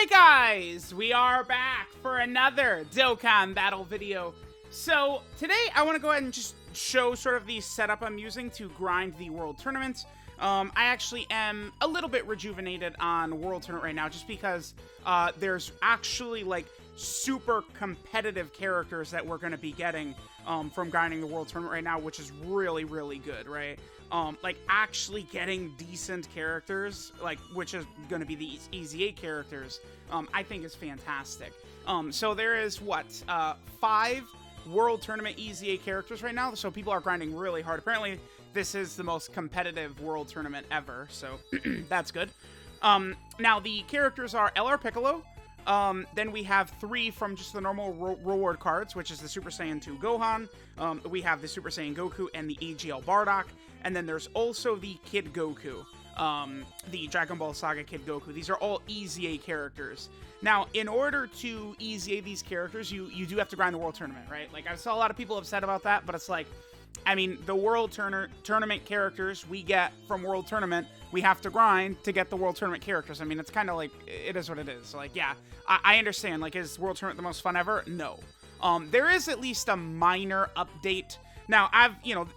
Guys, we are back for another Dokkan battle video. So today I want to go ahead and just show sort of the setup I'm using to grind the World Tournament. I actually am a little bit rejuvenated on World Tournament right now just because there's actually like super competitive characters that we're going to be getting from grinding the World Tournament right now, which is really, really good, right? Like actually getting decent characters, like which is going to be the EZA characters, I think is fantastic. So there is what 5 World Tournament EZA characters right now, so people are grinding really hard. Apparently, this is the most competitive World Tournament ever, so that's good. Now the characters are LR Piccolo. Then we have 3 from just the normal reward cards, which is the Super Saiyan 2 Gohan. We have the Super Saiyan Goku and the AGL Bardock. And then there's also the Kid Goku, the Dragon Ball Saga Kid Goku. These are all EZA characters. Now, in order to EZA these characters, you do have to grind the World Tournament, right? Like, I saw a lot of people upset about that, but it's like, I mean, the World Tournament characters we get from World Tournament, we have to grind to get the World Tournament characters. I mean, it's kind of like, it is what it is. Like, yeah, I understand. Like, is World Tournament the most fun ever? No. There is at least a minor update. Now,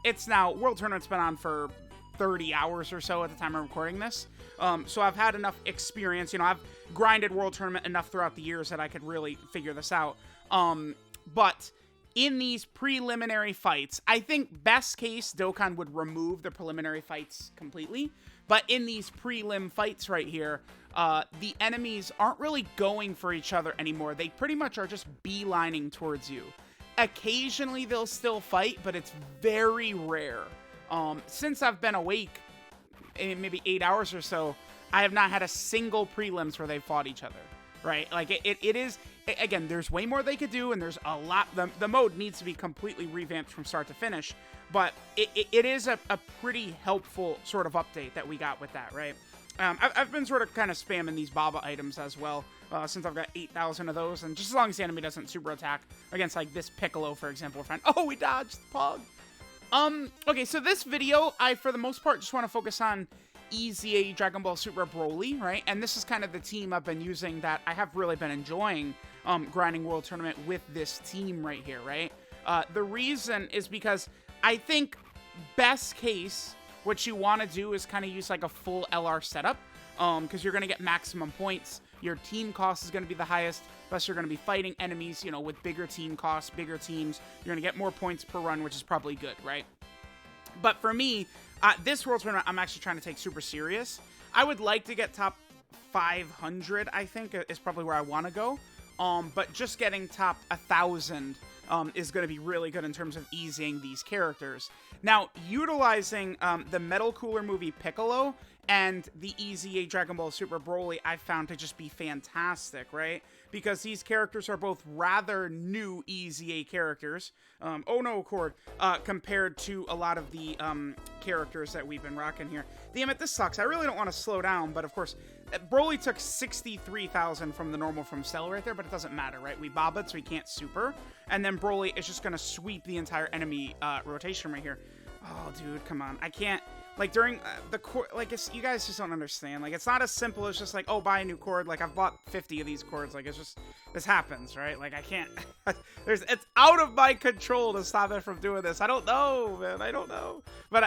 it's now, World Tournament's been on for 30 hours or so at the time I'm recording this. So I've had enough experience. I've grinded World Tournament enough throughout the years that I could really figure this out. But in these preliminary fights, I think best case, Dokkan would remove the preliminary fights completely. But in these prelim fights right here, the enemies aren't really going for each other anymore. They pretty much are just beelining towards you. Occasionally they'll still fight, but it's very rare. Since I've been awake in maybe 8 hours or so, I have not had a single prelims where they fought each other, right? Like it is, again, there's way more they could do, and there's a lot, the mode needs to be completely revamped from start to finish, but it is a pretty helpful sort of update that we got with that, right? I've been sort of kind of spamming these Baba items as well, since I've got 8,000 of those, and just as long as the enemy doesn't super attack against, like, this Piccolo, for example, we're fine. Oh, we dodged the Pog! Okay, so this video, I, for the most part, just want to focus on EZA Dragon Ball Super Broly, right? And this is kind of the team I've been using that I have really been enjoying, grinding World Tournament with this team right here, right? The reason is because I think best case, what you want to do is kind of use like a full LR setup, because you're going to get maximum points. Your team cost is going to be the highest, plus you're going to be fighting enemies, with bigger team costs, bigger teams. You're going to get more points per run, which is probably good, right? But for me, this World Tournament, I'm actually trying to take super serious. I would like to get top 500, I think, is probably where I want to go. But just getting top 1,000 is going to be really good in terms of easing these characters. Now, utilizing the Metal Cooler movie Piccolo and the EZA Dragon Ball Super Broly, I found to just be fantastic, right? Because these characters are both rather new EZA characters. Oh no, Cord. Compared to a lot of the characters that we've been rocking here. Damn it, this sucks. I really don't want to slow down, but of course, Broly took 63,000 from the normal from Cell right there, but it doesn't matter, right? We bobbed, so we can't super. And then Broly is just going to sweep the entire enemy rotation right here. Oh, dude, come on. I can't... Like, during the cord, like, you guys just don't understand. Like, it's not as simple as just, like, oh, buy a new cord. Like, I've bought 50 of these cords. Like, it's just, this happens, right? Like, I can't, it's out of my control to stop it from doing this. I don't know, man. I don't know. But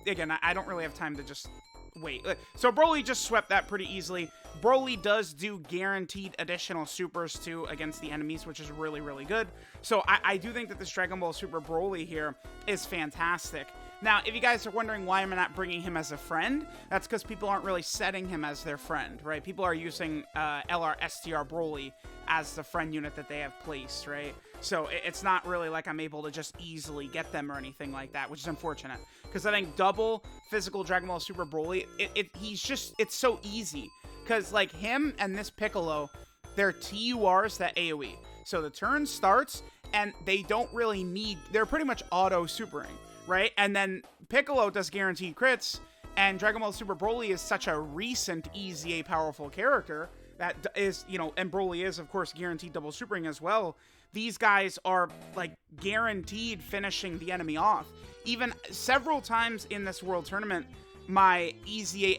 again, I don't really have time to just wait. So Broly just swept that pretty easily. Broly does do guaranteed additional supers, too, against the enemies, which is really, really good. So I do think that this Dragon Ball Super Broly here is fantastic. Now, if you guys are wondering why am I not bringing him as a friend, that's because people aren't really setting him as their friend, right? People are using LR STR Broly as the friend unit that they have placed, right? So it's not really like I'm able to just easily get them or anything like that, which is unfortunate. Because I think double physical Dragon Ball Super Broly, it's so easy. Because, like, him and this Piccolo, they're TURs that AoE. So the turn starts, and they don't really need... They're pretty much auto-supering, right? And then Piccolo does guaranteed crits, and Dragon Ball Super Broly is such a recent EZA powerful character that is, and Broly is, of course, guaranteed double supering as well. These guys are, like, guaranteed finishing the enemy off. Even several times in this World Tournament, my EZA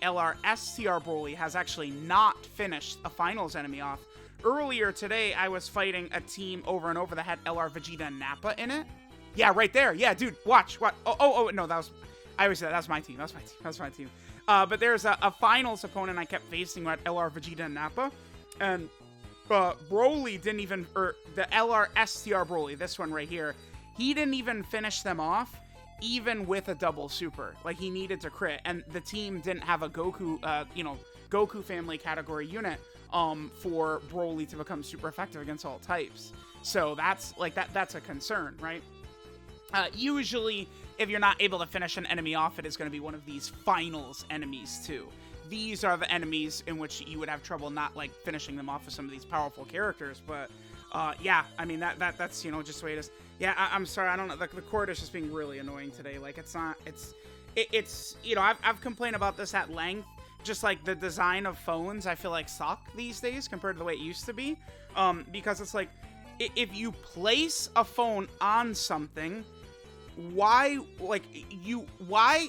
STR Broly has actually not finished a finals enemy off. Earlier today, I was fighting a team over and over that had LR Vegeta and Nappa in it. Yeah, right there. Yeah, dude, watch. Oh, no, that was... I always say that was my team. That's my team. But there's a finals opponent I kept facing with LR Vegeta and Nappa. And Broly didn't even... Or the LR STR Broly, this one right here, he didn't even finish them off, even with a double super. Like, he needed to crit. And the team didn't have a Goku, Goku family category unit for Broly to become super effective against all types. So that's, like, that's a concern, right? Usually, if you're not able to finish an enemy off, it is going to be one of these finals enemies, too. These are the enemies in which you would have trouble not, like, finishing them off with some of these powerful characters. But, yeah, I mean, that's, you know, just the way it is. Yeah, I'm sorry, I don't know, the cord is just being really annoying today. Like, it's not, it's you know, I've complained about this at length. Just, like, the design of phones, I feel like, suck these days compared to the way it used to be. Because it's like, if you place a phone on something... why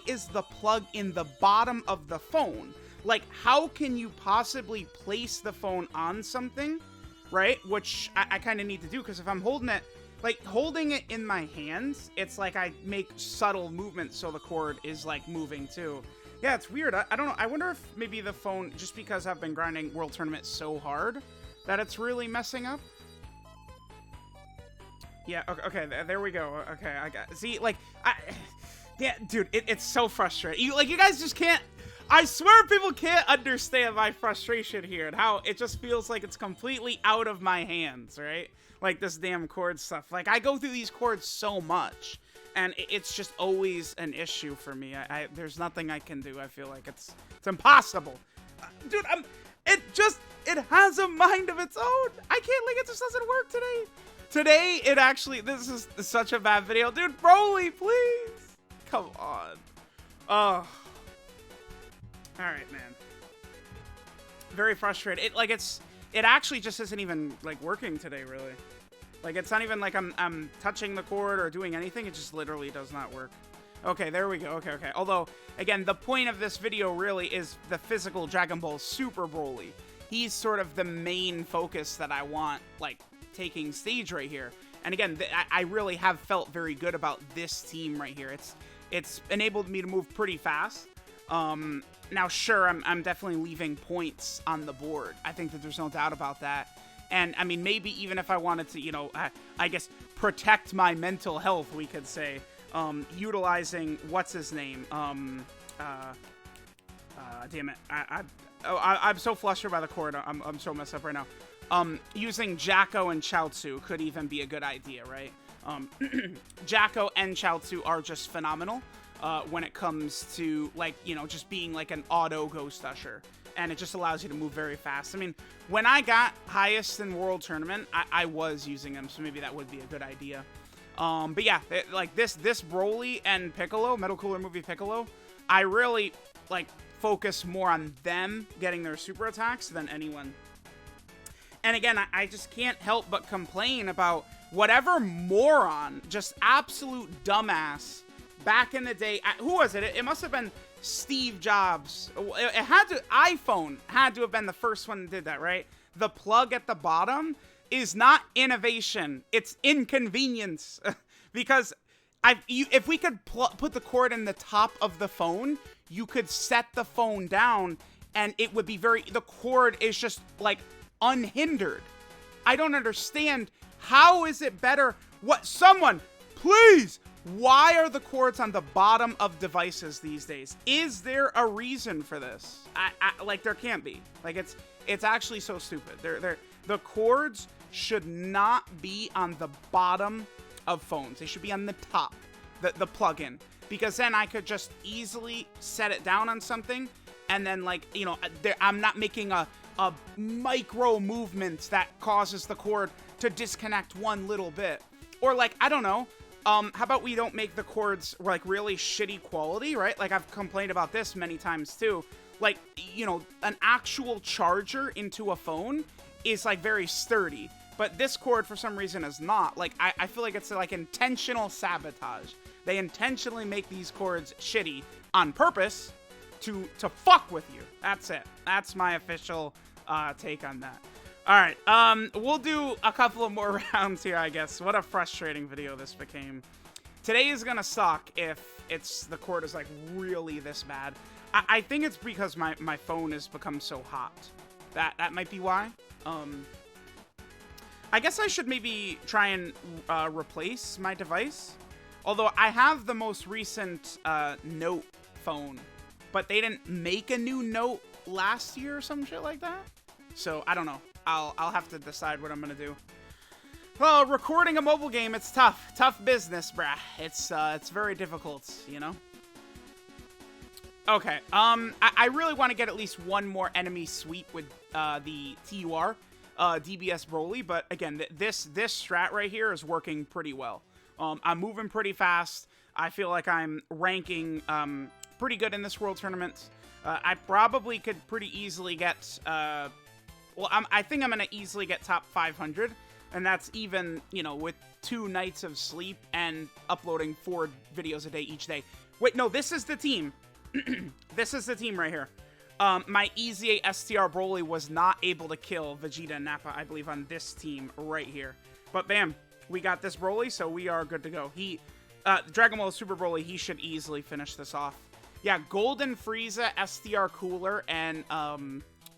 is the plug in the bottom of the phone? Like, how can you possibly place the phone on something, right? Which I kind of need to do, because if I'm holding it in my hands, it's like I make subtle movements so the cord is, like, moving too. Yeah, it's weird. I don't know. I wonder if maybe the phone, just because I've been grinding World Tournament so hard, that it's really messing up. Yeah, okay, there we go. Okay, I got... See, like, yeah, dude, it's so frustrating. You guys just can't... I swear people can't understand my frustration here and how it just feels like it's completely out of my hands, right? Like, this damn chord stuff. Like, I go through these chords so much, and it's just always an issue for me. There's nothing I can do. I feel like it's impossible. Dude, it has a mind of its own. I can't, like, it just doesn't work today. Today, it actually, this is such a bad video. Dude, Broly, please. Come on. Oh. Alright, man. Very frustrated. It actually just isn't even, like, working today, really. Like, it's not even like I'm touching the cord or doing anything. It just literally does not work. Okay, there we go. Okay. Although, again, the point of this video really is the physical Dragon Ball Super Broly. He's sort of the main focus that I want, like, taking stage right here. And again, I really have felt very good about this team right here. It's enabled me to move pretty fast. Now, sure, I'm definitely leaving points on the board. I think that there's no doubt about that. And, I mean, maybe even if I wanted to, you know, I guess protect my mental health, we could say, utilizing, what's his name? Damn it. I'm so flustered by the cord. I'm so messed up right now. Using Jacko and Chaozu could even be a good idea, right? Jacko and Chaozu are just phenomenal when it comes to, like, you know, just being like an auto Ghost Usher. And it just allows you to move very fast. I mean, when I got highest in World Tournament, I was using them, so maybe that would be a good idea. But yeah, like this Broly and Piccolo, Metal Cooler Movie Piccolo, I really, like, focus more on them getting their super attacks than anyone. And again, I just can't help but complain about whatever moron, just absolute dumbass, back in the day. Who was it? It must have been Steve Jobs. iPhone had to have been the first one that did that, right? The plug at the bottom is not innovation. It's inconvenience. Because if we could put the cord in the top of the phone, you could set the phone down and it would be the cord is just, like, unhindered. I don't understand. How is it better? Someone, please, why are the cords on the bottom of devices these days? Is there a reason for this? Like, there can't be. Like, it's actually so stupid. The cords should not be on the bottom of phones. They should be on the top, the plug-in, because then I could just easily set it down on something, and then, like, you know, I'm not making a micro movement that causes the cord to disconnect one little bit. Or, like, I don't know, how about we don't make the cords, like, really shitty quality, right? Like, I've complained about this many times too. Like, you know, an actual charger into a phone is, like, very sturdy, but this cord for some reason is not. Like, I feel like it's, like, intentional sabotage. They intentionally make these cords shitty on purpose to fuck with you. That's it. That's my official take on that. All right, we'll do a couple of more rounds here, I guess. What a frustrating video this became. Today is gonna suck if the court is like really this bad. I think it's because my phone has become so hot. That might be why. I guess I should maybe try and replace my device. Although I have the most recent Note phone, but they didn't make a new Note last year or some shit like that. So I don't know. I'll have to decide what I'm gonna do. Well, recording a mobile game, it's tough. Tough business, brah. It's very difficult, you know? Okay, I really want to get at least one more enemy sweep with the TUR, DBS Broly, but again, this strat right here is working pretty well. I'm moving pretty fast. I feel like I'm ranking pretty good in this World Tournament. I probably could pretty easily get, well, I think I'm going to easily get top 500, and that's even, you know, with 2 nights of sleep and uploading 4 videos a day each day. Wait, no, this is the team. This is the team right here. My EZA STR Broly was not able to kill Vegeta and Nappa, I believe, on this team right here. But bam, we got this Broly, so we are good to go. Dragon Ball Super Broly, he should easily finish this off. Yeah, Golden Frieza, STR Cooler, and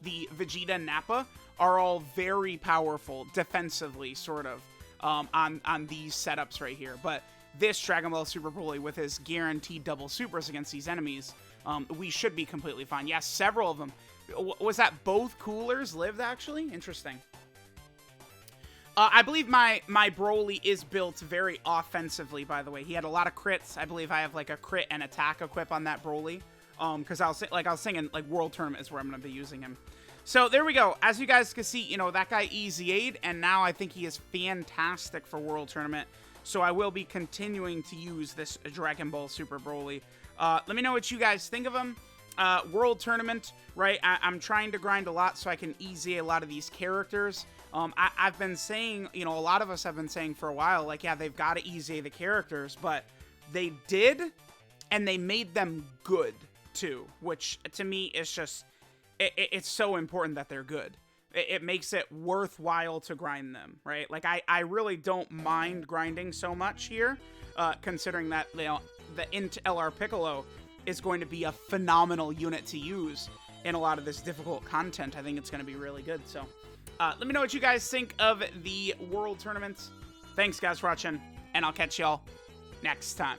the Vegeta and Nappa are all very powerful defensively, sort of, on these setups right here. But this Dragon Ball Super Broly, with his guaranteed double supers against these enemies, we should be completely fine. Yes, several of them. Was that both coolers lived, actually? Interesting. I believe my Broly is built very offensively, by the way. He had a lot of crits. I believe I have, like, a crit and attack equip on that Broly. Because I was saying, like, World Tournament is where I'm going to be using him. So, there we go. As you guys can see, you know, that guy EZA'd, and now I think he is fantastic for World Tournament. So, I will be continuing to use this Dragon Ball Super Broly. Let me know what you guys think of him. World Tournament, right? I'm trying to grind a lot so I can EZA a lot of these characters. I've been saying, you know, a lot of us have been saying for a while, like, yeah, they've got to EZA the characters, but they did, and they made them good, too, which, to me, is just, it's so important that they're good. It makes it worthwhile to grind them, right? Like, I really don't mind grinding so much here, considering that, you know, the Int LR Piccolo is going to be a phenomenal unit to use in a lot of this difficult content. I think it's going to be really good, so let me know what you guys think of the World Tournament. Thanks, guys, for watching, and I'll catch y'all next time.